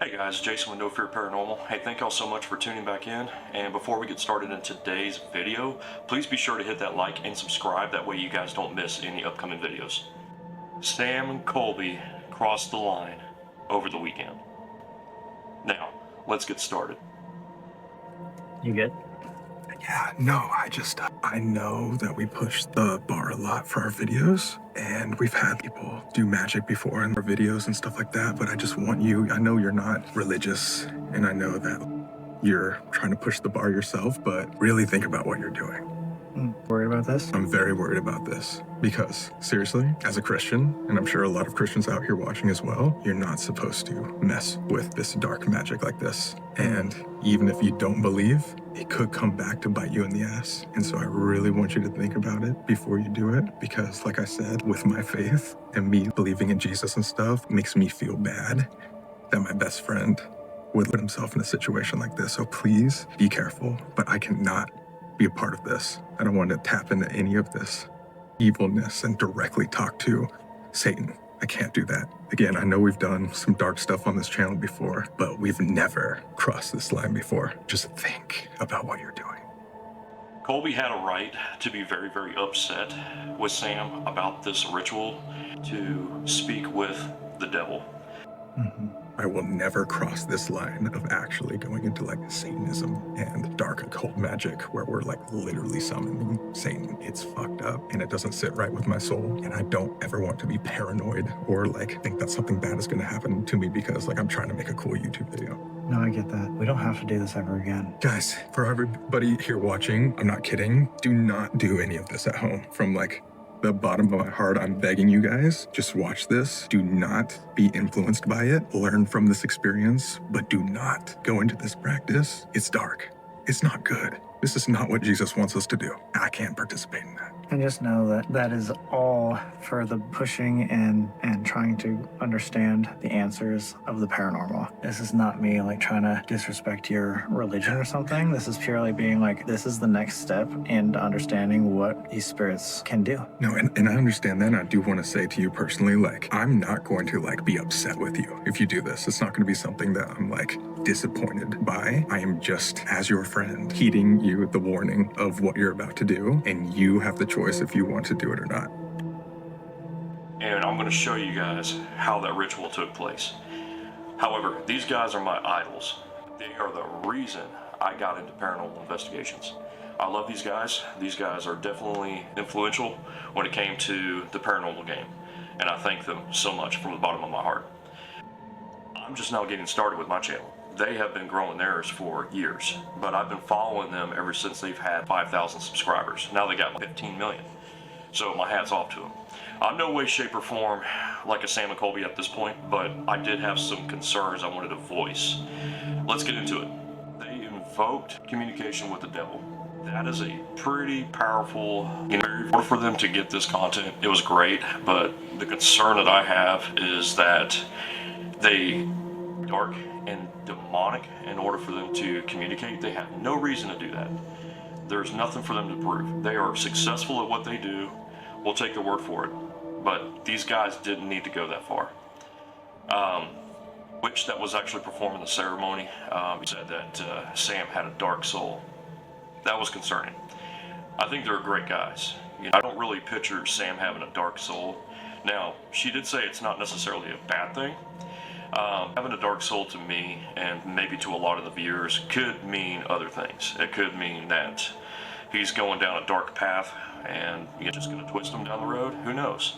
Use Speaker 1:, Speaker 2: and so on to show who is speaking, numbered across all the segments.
Speaker 1: Hey guys, Jason with No Fear Paranormal. Hey, thank y'all so much for tuning back in. And before we get started in today's video, please be sure to hit that like and subscribe. That way you guys don't miss any upcoming videos. Sam and Colby crossed the line over the weekend. Now, let's get started.
Speaker 2: You good?
Speaker 3: Yeah, no, I know that we push the bar a lot for our videos, and we've had people do magic before in our videos and stuff like that, but I just want you, I know you're not religious, and I know that you're trying to push the bar yourself, but really think about what you're doing.
Speaker 2: Worried about this?
Speaker 3: I'm very worried about this because, seriously, as a Christian, and I'm sure a lot of Christians out here watching as well, you're not supposed to mess with this dark magic like this. And even if you don't believe, it could come back to bite you in the ass. And so I really want you to think about it before you do it, because like I said, with my faith and me believing in Jesus and stuff, makes me feel bad that my best friend would put himself in a situation like this. So please be careful, but I cannot be a part of this. I don't want to tap into any of this evilness and directly talk to Satan. I can't do that. Again, I know we've done some dark stuff on this channel before, but we've never crossed this line before. Just think about what you're doing.
Speaker 1: Colby had a right to be very, very upset with Sam about this ritual to speak with the devil.
Speaker 3: I will never cross this line of actually going into like Satanism and dark occult magic where we're like literally summoning Satan. It's fucked up and it doesn't sit right with my soul. And I don't ever want to be paranoid or like think that something bad is going to happen to me because like I'm trying to make a cool YouTube video.
Speaker 2: No, I get that. We don't have to do this ever again.
Speaker 3: Guys, for everybody here watching, I'm not kidding. Do not do any of this at home. From like the bottom of my heart, I'm begging you guys, just watch this. Do not be influenced by it. Learn from this experience, but do not go into this practice. It's dark. It's not good. This is not what Jesus wants us to do. I can't participate in that.
Speaker 2: And just know that that is all for the pushing and trying to understand the answers of the paranormal. This is not me like trying to disrespect your religion or something. This is purely being like, this is the next step in understanding what these spirits can do.
Speaker 3: No, and I understand that, and I do want to say to you personally, like, I'm not going to like be upset with you if you do this. It's not going to be something that I'm like disappointed by. I am just, as your friend, heeding you the warning of what you're about to do, and you have the choice if you want to do it or not.
Speaker 1: And I'm going to show you guys how that ritual took place. However, these guys are my idols. They are the reason I got into paranormal investigations. I love these guys. These guys are definitely influential when it came to the paranormal game, and I thank them so much from the bottom of my heart. I'm just now getting started with my channel. They have been growing theirs for years, but I've been following them ever since they've had 5,000 subscribers. Now they got 15 million. So my hat's off to them. I'm no way, shape, or form like a Sam and Colby at this point, but I did have some concerns I wanted to voice. Let's get into it. They invoked communication with the devil. That is a pretty powerful, in order for them to get this content, it was great, but the concern that I have is that they dark and demonic in order for them to communicate. They have no reason to do that. There's nothing for them to prove. They are successful at what they do. We'll take their word for it. But these guys didn't need to go that far. Witch that was actually performing the ceremony said that Sam had a dark soul. That was concerning. I think they're great guys. You know, I don't really picture Sam having a dark soul. Now, she did say it's not necessarily a bad thing. Having a dark soul to me, and maybe to a lot of the viewers, could mean other things. It could mean that he's going down a dark path and you're just going to twist him down the road. Who knows?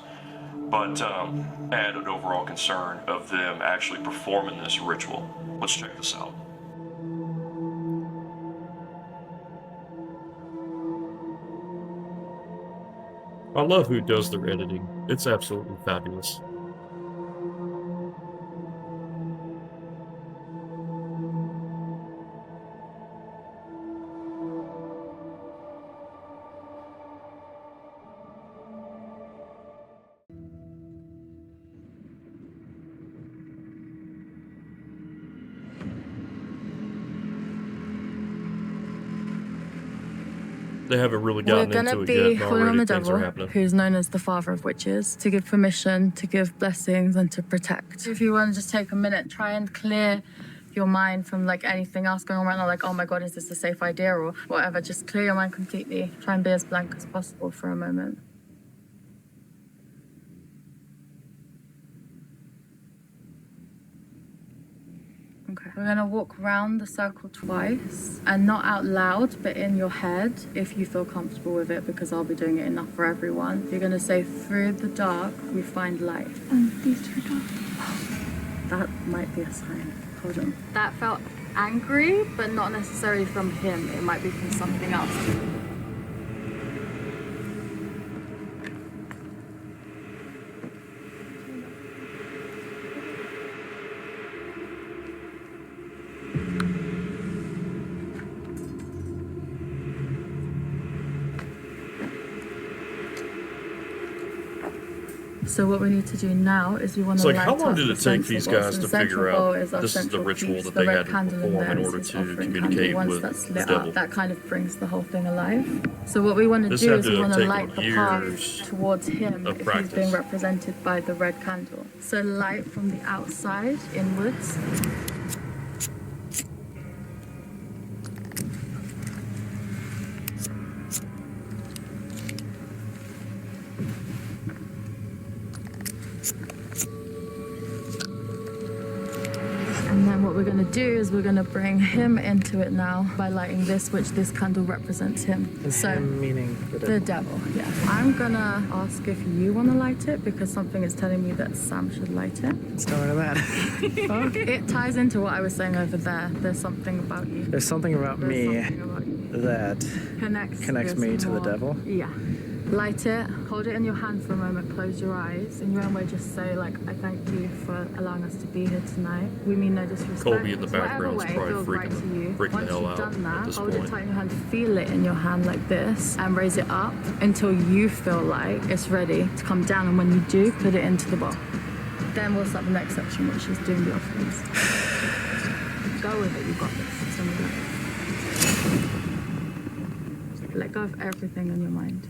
Speaker 1: But I had an overall concern of them actually performing this ritual. Let's check this out.
Speaker 4: I love who does their editing. It's absolutely fabulous. They haven't really
Speaker 5: We're
Speaker 4: gotten
Speaker 5: gonna
Speaker 4: into it
Speaker 5: be
Speaker 4: yet, and
Speaker 5: calling on the
Speaker 4: already things
Speaker 5: devil,
Speaker 4: are happening.
Speaker 5: who's known as the father of witches, to give permission, to give blessings, and to protect. If you want to just take a minute, try and clear your mind from like anything else going on right now, like, oh my god, is this a safe idea or whatever. Just clear your mind completely. Try and be as blank as possible for a moment. Okay. We're gonna walk around the circle twice, and not out loud, but in your head, if you feel comfortable with it, because I'll be doing it enough for everyone. You're gonna say, through the dark, we find light. And these two dogs. That might be a sign. Hold on. That felt angry, but not necessarily from him. It might be from something else. So what we need to do now is we want
Speaker 4: It's
Speaker 5: to
Speaker 4: like,
Speaker 5: light
Speaker 4: how long
Speaker 5: up
Speaker 4: did
Speaker 5: the
Speaker 4: it take these
Speaker 5: central bowl.
Speaker 4: guys
Speaker 5: So
Speaker 4: to
Speaker 5: the
Speaker 4: figure
Speaker 5: central bowl
Speaker 4: out
Speaker 5: is our
Speaker 4: this is the
Speaker 5: central
Speaker 4: ritual
Speaker 5: piece.
Speaker 4: that
Speaker 5: The
Speaker 4: they
Speaker 5: red
Speaker 4: had to
Speaker 5: candle in
Speaker 4: perform in
Speaker 5: there
Speaker 4: order
Speaker 5: is
Speaker 4: to
Speaker 5: offering
Speaker 4: communicate
Speaker 5: candle. Once
Speaker 4: with
Speaker 5: that's
Speaker 4: the
Speaker 5: lit
Speaker 4: devil?
Speaker 5: up, that kind of brings the whole thing alive. So what we want to
Speaker 4: This
Speaker 5: do
Speaker 4: had
Speaker 5: is
Speaker 4: to
Speaker 5: we
Speaker 4: have
Speaker 5: want to
Speaker 4: taken
Speaker 5: light the
Speaker 4: years
Speaker 5: path towards him
Speaker 4: of
Speaker 5: if he's being
Speaker 4: practice.
Speaker 5: represented by the red candle. So light from the outside inwards. And then what we're going to do is we're going to bring him into it now by lighting this, which this candle represents him.
Speaker 2: Him meaning
Speaker 5: The devil, yeah. I'm going to ask if you want to light it because something is telling me that Sam should light it.
Speaker 2: Let's go into that.
Speaker 5: It ties into what I was saying over there. There's something about you.
Speaker 2: There's something about
Speaker 5: There's
Speaker 2: me
Speaker 5: something about you.
Speaker 2: that connects
Speaker 5: this
Speaker 2: me to the
Speaker 5: more.
Speaker 2: devil.
Speaker 5: Yeah. Light it, hold it in your hand for a moment, close your eyes. In your own way, just say, like, I thank you for allowing us to be here tonight. We mean no disrespect.
Speaker 4: Colby in the
Speaker 5: Whatever
Speaker 4: background's
Speaker 5: way
Speaker 4: probably
Speaker 5: feels right to you.
Speaker 4: freaking the
Speaker 5: Once
Speaker 4: hell
Speaker 5: you've
Speaker 4: out
Speaker 5: done
Speaker 4: at
Speaker 5: that,
Speaker 4: this
Speaker 5: hold it
Speaker 4: point.
Speaker 5: tight in your hand, feel it in your hand like this, and raise it up until you feel like it's ready to come down. And when you do, put it into the bowl. Then we'll start the next section, which is doing the offerings. Go with it, you got this. It's on the Let go of everything in your mind.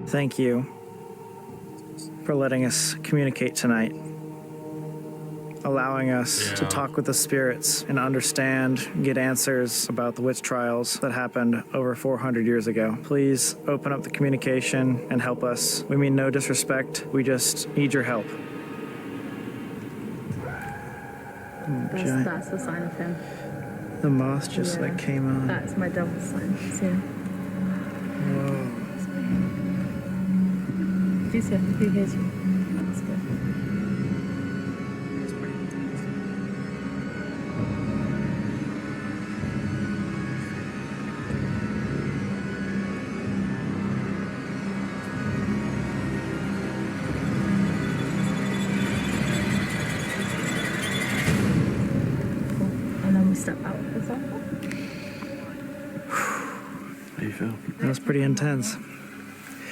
Speaker 2: Thank you for letting us communicate tonight, allowing us to
Speaker 4: Yeah.
Speaker 2: talk with the spirits and understand, get answers about the witch trials that happened over 400 years ago. Please open up the communication and help us. We mean no disrespect. We just need your help.
Speaker 5: That's the sign of him.
Speaker 2: The moth just
Speaker 5: Yeah.
Speaker 2: came on.
Speaker 5: That's my devil's sign. See him?
Speaker 2: Whoa.
Speaker 5: He's here. He hears you. That's good. Cool. And then we step out of the circle.
Speaker 2: How do you feel? That was pretty intense.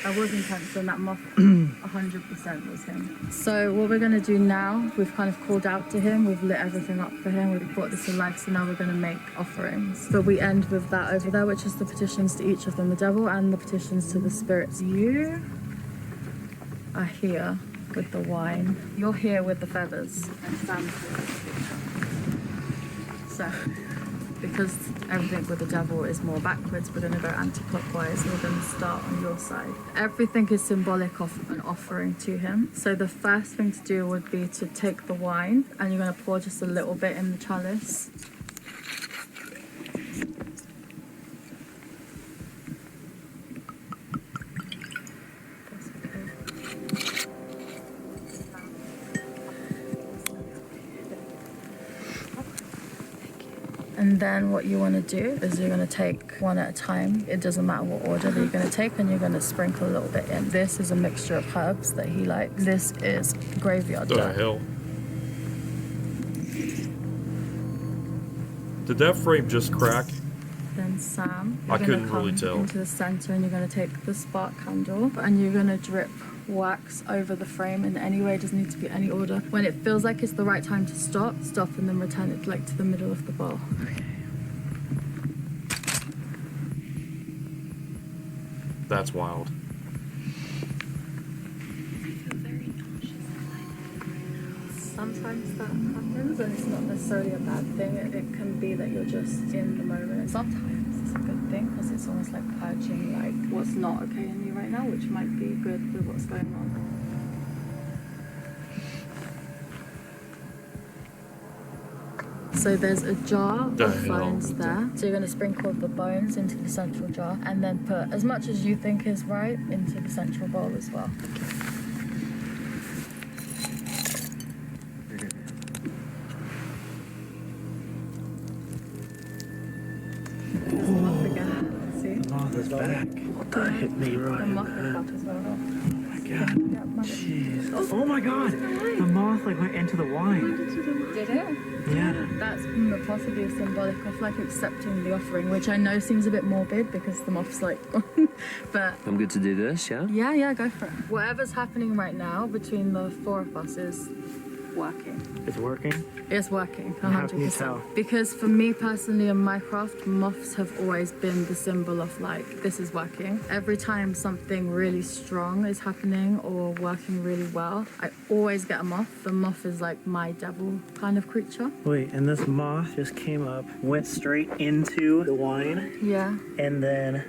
Speaker 5: I was intense, and that moth 100% was him. So what we're going to do now, we've kind of called out to him, we've lit everything up for him, we've brought this to life, so now we're going to make offerings. But we end with that over there, which is the petitions to each of them, the devil and the petitions to the spirits. You are here with the wine. You're here with the feathers. And Sam's so, because everything with the devil is more backwards, we're going to go anti-clockwise. We're going to start on your side. Everything is symbolic of an offering to him. So the first thing to do would be to take the wine, and you're going to pour just a little bit in the chalice. And then what you want to do is you're going to take one at a time. It doesn't matter what order that you're going to take, and you're going to sprinkle a little bit in. This is a mixture of herbs that he likes. This is graveyard
Speaker 4: The
Speaker 5: dirt.
Speaker 4: hell? Did that frame just crack?
Speaker 5: Then Sam.
Speaker 4: I
Speaker 5: You're
Speaker 4: couldn't
Speaker 5: gonna
Speaker 4: really
Speaker 5: come
Speaker 4: tell.
Speaker 5: into the center and you're gonna take the spark candle and you're gonna drip wax over the frame in any way. It doesn't need to be any order. When it feels like it's the right time to stop and then return it like to the middle of the bowl.
Speaker 4: That's wild.
Speaker 5: Sometimes that happens and it's not necessarily a bad thing. It can be that you're just in the moment. Sometimes it's a good thing because it's almost like purging like what's not okay in you right now, which might be good with what's going on. So there's a jar of bones there. So you're going to sprinkle the bones into the central jar and then put as much as you think is right into the central bowl as well. There's the moth again. See?
Speaker 2: The moth is back. That hit me
Speaker 5: The
Speaker 2: right.
Speaker 5: moth is back as well.
Speaker 2: Oh my god. Jeez. Oh my god. The moth like went into the wine.
Speaker 5: Did it?
Speaker 2: Yeah.
Speaker 5: That's possibly symbolic of like accepting the offering, which I know seems a bit morbid because the moth's like, but
Speaker 6: I'm good to do this, yeah?
Speaker 5: yeah, go for it. Whatever's happening right now between the four of us is working.
Speaker 2: It's working.
Speaker 5: It's working,
Speaker 2: How can you
Speaker 5: 100%.
Speaker 2: tell?
Speaker 5: Because for me personally in my craft, moths have always been the symbol of like, this is working. Every time something really strong is happening or working really well, I always get a moth. The moth is like my devil kind of creature.
Speaker 2: Wait, and this moth just came up, went straight into the wine,
Speaker 5: Yeah.
Speaker 2: and then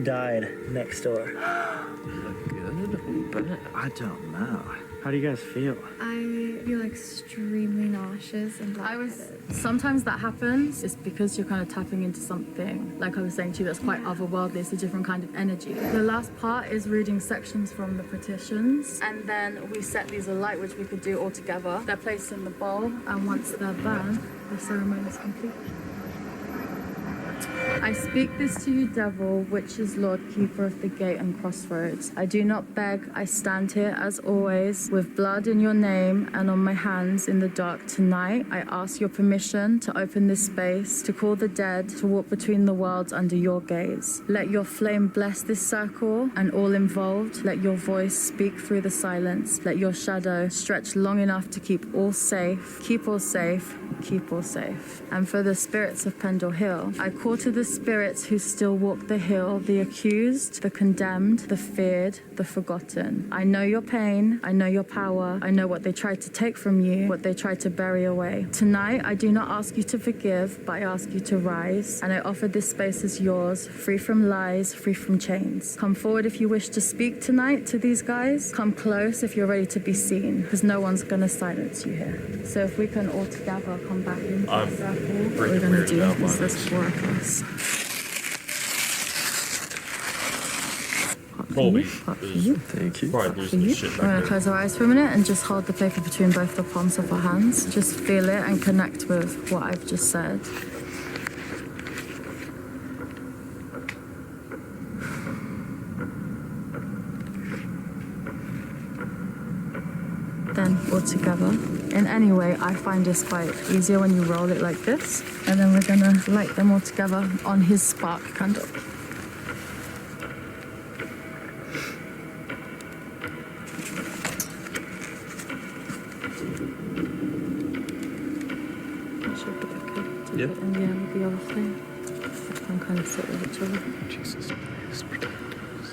Speaker 2: died next door.
Speaker 6: Good or bad?
Speaker 2: I don't know. How do you guys feel?
Speaker 7: I feel extremely nauseous and
Speaker 5: Sometimes that happens. It's because you're kind of tapping into something, like I was saying to you, that's quite otherworldly. It's a different kind of energy. The last part is reading sections from the petitions, and then we set these alight, which we could do all together. They're placed in the bowl, and once they're burned, the ceremony is complete. I speak this to you, devil, which is Lord, keeper of the gate and crossroads. I do not beg, I stand here as always, with blood in your name and on my hands in the dark tonight. I ask your permission to open this space, to call the dead, to walk between the worlds under your gaze. Let your flame bless this circle and all involved. Let your voice speak through the silence. Let your shadow stretch long enough to keep all safe. Keep all safe. Keep all safe. And for the spirits of Pendle Hill, I call to the spirits who still walk the hill, the accused, the condemned, the feared, the forgotten. I know your pain, I know your power, I know what they tried to take from you, what they tried to bury away. Tonight, I do not ask you to forgive, but I ask you to rise, and I offer this space as yours, free from lies, free from chains. Come forward if you wish to speak tonight to these guys. Come close if you're ready to be seen, because no one's gonna silence you here. So if we can all together come back into the circle, what we're gonna do is there's four of us.
Speaker 4: Colby
Speaker 5: Thank
Speaker 6: you.
Speaker 4: probably losing his shit
Speaker 5: We're
Speaker 4: back
Speaker 5: gonna
Speaker 4: there.
Speaker 5: close our eyes for a minute and just hold the paper between both the palms of our hands. Just feel it and connect with what I've just said. Then all together. In any way, I find this quite easier when you roll it like this. And then we're gonna light them all together on his spark candle. That should be okay. Do
Speaker 6: Yeah.
Speaker 5: it in the air with the other flame. We can kind of sit with each other.
Speaker 6: Jesus, please protect us.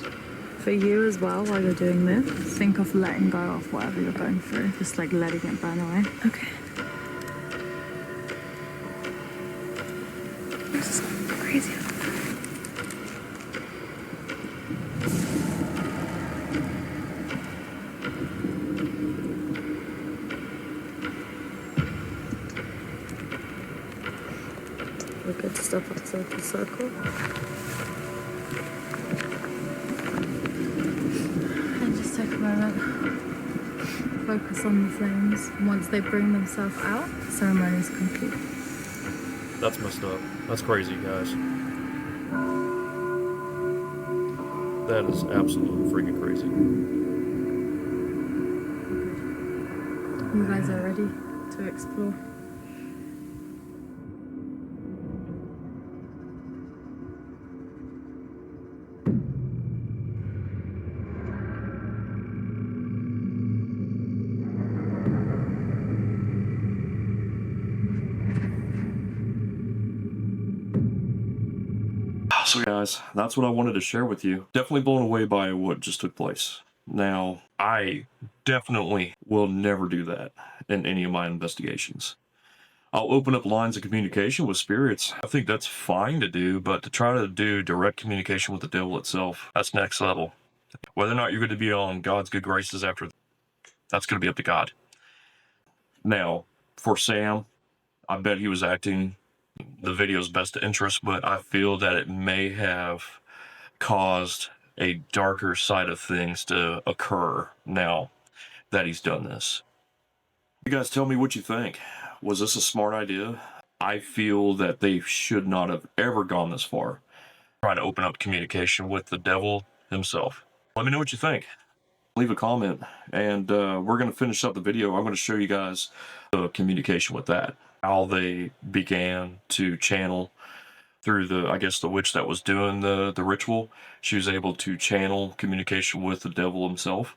Speaker 5: For you as well, while you're doing this, think of letting go of whatever you're going through. Just like letting it burn away.
Speaker 7: okay. This is crazy.
Speaker 5: We're good to step outside the circle. And just take a moment. Focus on the flames. Once they bring themselves out, the ceremony is complete.
Speaker 4: That's messed up. That's crazy, guys. That is absolutely freaking crazy.
Speaker 5: You guys are ready to explore.
Speaker 1: So guys, that's what I wanted to share with you. Definitely blown away by what just took place. Now, I definitely will never do that in any of my investigations. I'll open up lines of communication with spirits. I think that's fine to do, but to try to do direct communication with the devil itself, that's next level. Whether or not you're going to be on God's good graces after, that's going to be up to God. Now, for Sam, I bet he was acting the video's best interest, but I feel that it may have caused a darker side of things to occur now that he's done this. You guys tell me what you think. Was this a smart idea? I feel that they should not have ever gone this far, trying to open up communication with the devil himself. Let me know what you think. Leave a comment, and we're going to finish up the video. I'm going to show you guys the communication with that, how they began to channel through the witch that was doing the ritual. She was able to channel communication with the devil himself.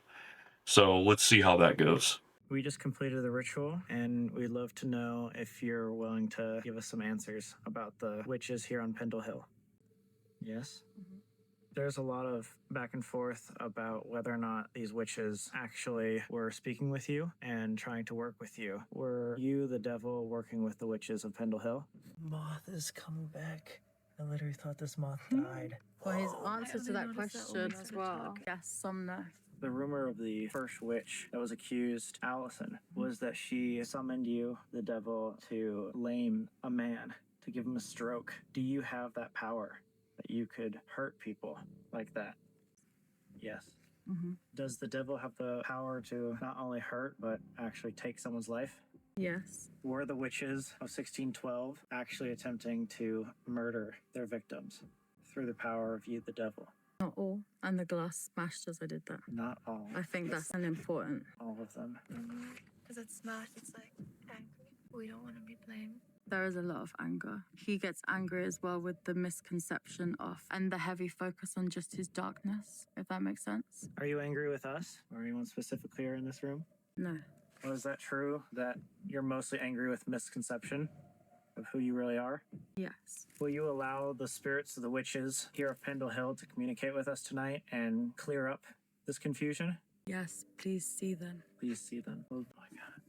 Speaker 1: So let's see how that goes.
Speaker 2: We just completed the ritual, and we'd love to know if you're willing to give us some answers about the witches here on Pendle Hill. Yes? There's a lot of back and forth about whether or not these witches actually were speaking with you and trying to work with you. Were you, the devil, working with the witches of Pendle Hill? Moth is coming back. I literally thought this moth died.
Speaker 5: Well, his answer to that question as well. Yes, Somna.
Speaker 2: The rumor of the first witch that was accused, Allison, was that she summoned you, the devil, to lame a man, to give him a stroke. Do you have that power, that you could hurt people like that? Yes.
Speaker 5: Mm-hmm.
Speaker 2: Does the devil have the power to not only hurt, but actually take someone's life?
Speaker 5: Yes.
Speaker 2: Were the witches of 1612 actually attempting to murder their victims through the power of you, the devil?
Speaker 5: Not all. And the glass smashed as I did that.
Speaker 2: Not all.
Speaker 5: I think that's an important.
Speaker 2: All of them.
Speaker 7: Because it's smashed, it's like angry. We don't want to be blamed.
Speaker 5: There is a lot of anger. He gets angry as well with the misconception of and the heavy focus on just his darkness, if that makes sense.
Speaker 2: Are you angry with us or anyone specifically here in this room?
Speaker 5: No.
Speaker 2: Well, is that true that you're mostly angry with misconception of who you really are?
Speaker 5: Yes.
Speaker 2: Will you allow the spirits of the witches here of Pendle Hill to communicate with us tonight and clear up this confusion?
Speaker 5: Yes, please see them.
Speaker 2: Please see them. Oh my God,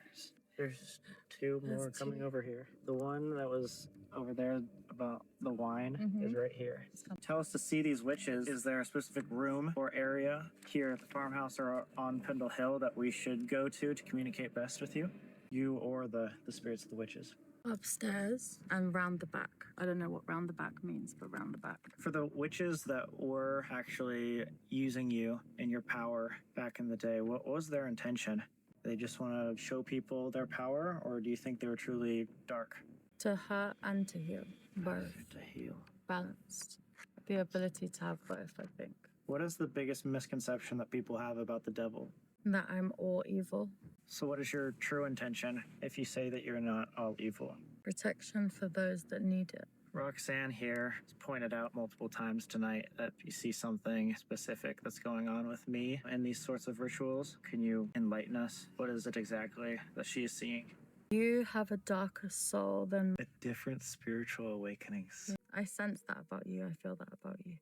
Speaker 2: there's two more coming over here. The one that was over there about the wine is right here. Tell us to see these witches. Is there a specific room or area here at the farmhouse or on Pendle Hill that we should go to communicate best with you? You or the spirits of the witches?
Speaker 5: Upstairs and round the back. I don't know what round the back means, but round the back.
Speaker 2: For the witches that were actually using you and your power back in the day, what was their intention? They just want to show people their power, or do you think they were truly dark?
Speaker 5: To hurt and to heal. Both.
Speaker 2: To heal.
Speaker 5: Balanced. The ability to have both, I think.
Speaker 2: What is the biggest misconception that people have about the devil?
Speaker 5: That I'm all evil.
Speaker 2: So what is your true intention if you say that you're not all evil?
Speaker 5: Protection for those that need it.
Speaker 2: Roxanne here has pointed out multiple times tonight that if you see something specific that's going on with me in these sorts of rituals, can you enlighten us? What is it exactly that she is seeing?
Speaker 5: You have a darker soul than...
Speaker 2: A different spiritual awakenings.
Speaker 5: I sense that about you. I feel that about you.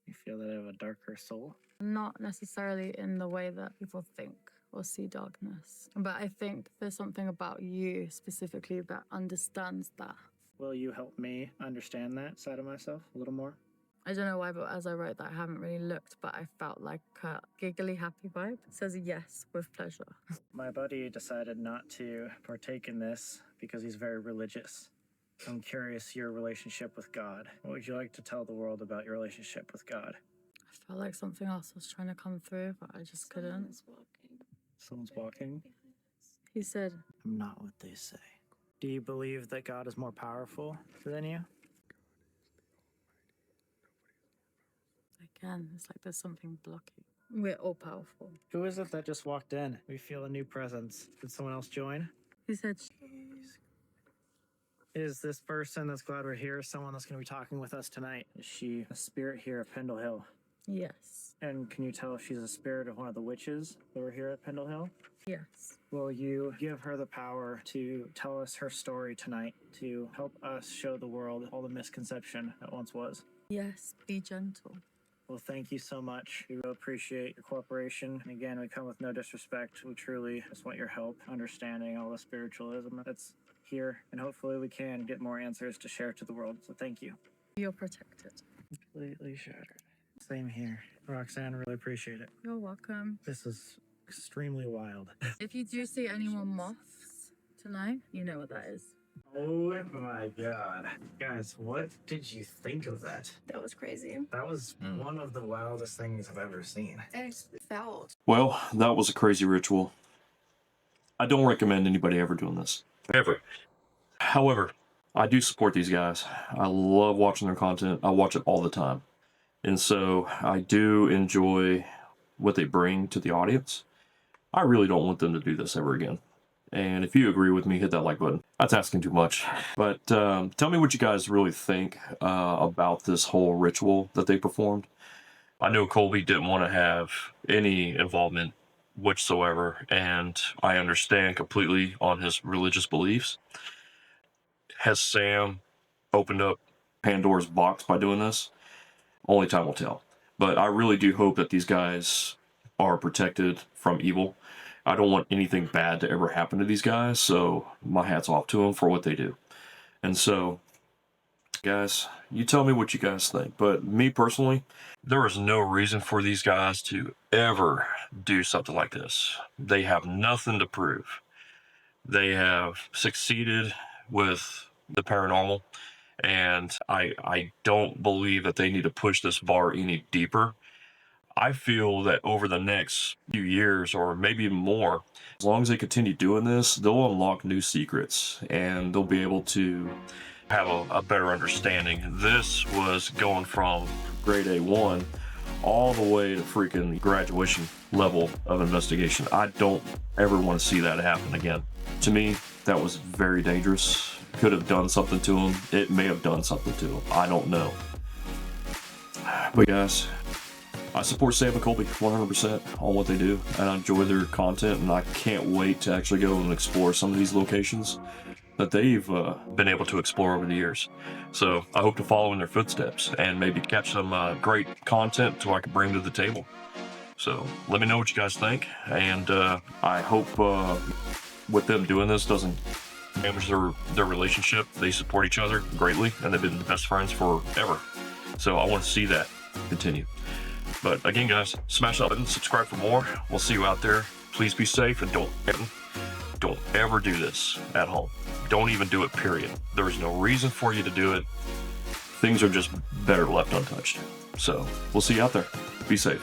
Speaker 2: You feel that I have a darker soul?
Speaker 5: Not necessarily in the way that people think or see darkness. But I think there's something about you specifically that understands that.
Speaker 2: Will you help me understand that side of myself a little more?
Speaker 5: I don't know why, but as I wrote that, I haven't really looked, but I felt like a giggly happy vibe. It says yes, with pleasure.
Speaker 2: My buddy decided not to partake in this because he's very religious. I'm curious your relationship with God. What would you like to tell the world about your relationship with God?
Speaker 5: I felt like something else was trying to come through, but I just couldn't.
Speaker 2: Someone's walking?
Speaker 5: He said,
Speaker 2: I'm not what they say. Do you believe that God is more powerful than you?
Speaker 5: again, it's like there's something blocking. We're all powerful.
Speaker 2: Who is it that just walked in? We feel a new presence. Did someone else join?
Speaker 5: He said,
Speaker 2: Is this person that's glad we're here someone that's going to be talking with us tonight? Is she a spirit here at Pendle Hill?
Speaker 5: yes.
Speaker 2: And can you tell if she's a spirit of one of the witches that were here at Pendle Hill?
Speaker 5: Yes.
Speaker 2: Will you give her the power to tell us her story tonight, to help us show the world all the misconception that once was?
Speaker 5: Yes, be gentle.
Speaker 2: Well, thank you so much. We really appreciate your cooperation. And again, we come with no disrespect. We truly just want your help understanding all the spiritualism that's here. And hopefully we can get more answers to share to the world. So thank you.
Speaker 5: You're protected.
Speaker 2: Completely shattered. Same here. Roxanne, really appreciate it.
Speaker 5: You're welcome.
Speaker 2: This is extremely wild.
Speaker 5: If you do see any more moths tonight, you know what that is.
Speaker 2: Oh my god. Guys, what did you think of that?
Speaker 7: That was crazy.
Speaker 2: That was one of the wildest things I've ever seen.
Speaker 7: It felt.
Speaker 1: Well, that was a crazy ritual. I don't recommend anybody ever doing this. Ever. However, I do support these guys. I love watching their content. I watch it all the time. And so I do enjoy what they bring to the audience. I really don't want them to do this ever again. And if you agree with me, hit that like button. That's asking too much. But tell me what you guys really think about this whole ritual that they performed. I know Colby didn't want to have any involvement whatsoever, and I understand completely on his religious beliefs. Has Sam opened up Pandora's box by doing this? Only time will tell. But I really do hope that these guys are protected from evil. I don't want anything bad to ever happen to these guys, so my hat's off to them for what they do. And so, guys, you tell me what you guys think. But me personally, there is no reason for these guys to ever do something like this. They have nothing to prove. They have succeeded with the paranormal, and I don't believe that they need to push this bar any deeper. I feel that over the next few years, or maybe even more, as long as they continue doing this, they'll unlock new secrets and they'll be able to have a better understanding. This was going from grade A1 all the way to freaking graduation level of investigation. I don't ever want to see that happen again. To me, that was very dangerous. Could have done something to him. It may have done something to him. I don't know. But guys, I support Sam and Colby 100% on what they do, and I enjoy their content, and I can't wait to actually go and explore some of these locations that they've been able to explore over the years. So I hope to follow in their footsteps and maybe catch some great content so I can bring to the table. So let me know what you guys think, and I hope with them doing this doesn't damage their relationship. They support each other greatly, and they've been the best friends forever. So I want to see that continue. But again, guys, smash that button, subscribe for more. We'll see you out there. Please be safe, and don't ever do this at home. Don't even do it, period. There is no reason for you to do it. Things are just better left untouched. So we'll see you out there. Be safe.